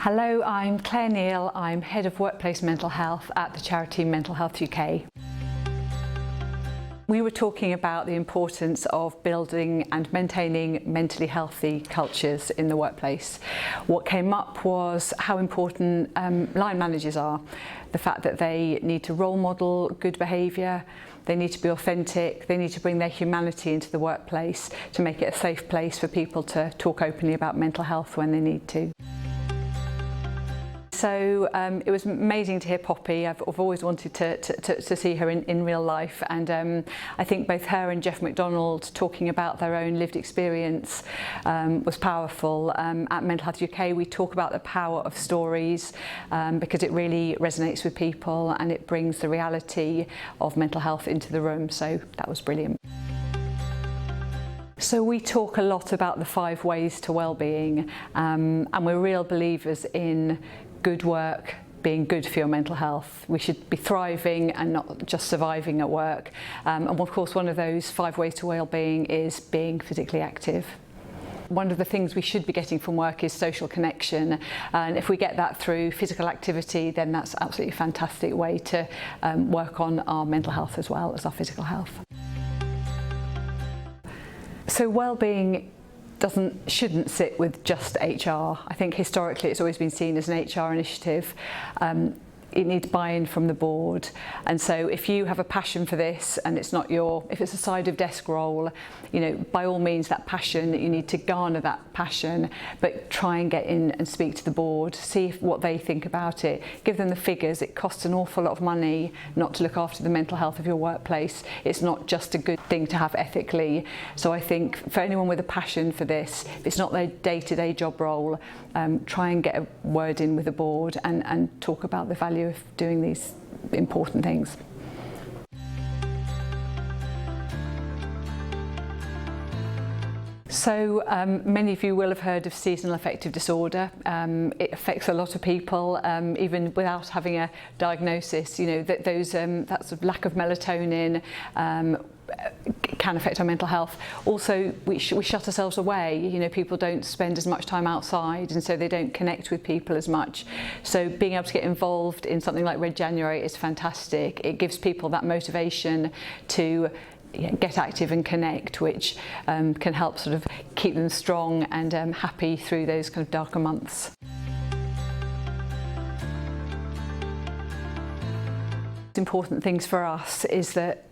Hello, I'm Claire Neal. I'm Head of Workplace Mental Health at the charity Mental Health UK. We were talking about the importance of building and maintaining mentally healthy cultures in the workplace. What came up was how important line managers are. The fact that they need to role model good behaviour, they need to be authentic, they need to bring their humanity into the workplace to make it a safe place for people to talk openly about mental health when they need to. So it was amazing to hear Poppy. I've always wanted to see her in real life, and I think both her and Jeff McDonald talking about their own lived experience was powerful. At Mental Health UK we talk about the power of stories because it really resonates with people and it brings the reality of mental health into the room, so that was brilliant. So we talk a lot about the 5 ways to wellbeing, and we're real believers in good work being good for your mental health. We should be thriving and not just surviving at work. And of course one of those 5 ways to wellbeing is being physically active. One of the things we should be getting from work is social connection, and if we get that through physical activity, then that's absolutely a fantastic way to work on our mental health as well as our physical health. So wellbeing shouldn't sit with just HR. I think historically it's always been seen as an HR initiative. It needs buy-in from the board, and so if you have a passion for this and it's not if it's a side of desk role, you know, by all means that passion, you need to garner that passion, but try and get in and speak to the board, see what they think about it, give them the figures. It costs an awful lot of money not to look after the mental health of your workplace. It's not just a good thing to have ethically, so I think for anyone with a passion for this, if it's not their day-to-day job role, try and get a word in with the board and talk about the value of doing these important things. So many of you will have heard of seasonal affective disorder. It affects a lot of people, even without having a diagnosis. You know, that sort of lack of melatonin can affect our mental health. Also, we shut ourselves away. You know, people don't spend as much time outside, and so they don't connect with people as much. So being able to get involved in something like Red January is fantastic. It gives people that motivation to get active and connect, which can help sort of keep them strong and happy through those kind of darker months. Important things for us is that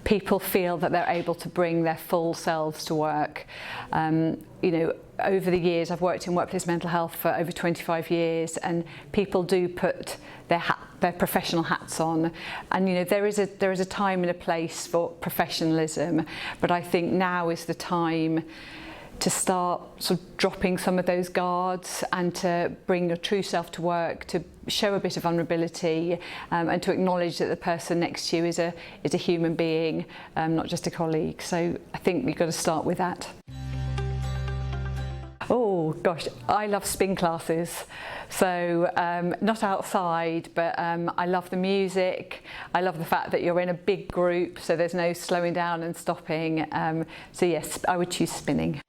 people feel that they're able to bring their full selves to work. You know, over the years I've worked in workplace mental health for over 25 years, and people do put their professional hats on, and you know, there is a time and a place for professionalism, but I think now is the time to start sort of dropping some of those guards and to bring your true self to work, to show a bit of vulnerability, and to acknowledge that the person next to you is a human being, not just a colleague. So I think you've got to start with that. Oh gosh, I love spin classes. So not outside, but I love the music. I love the fact that you're in a big group, so there's no slowing down and stopping. So yes, I would choose spinning.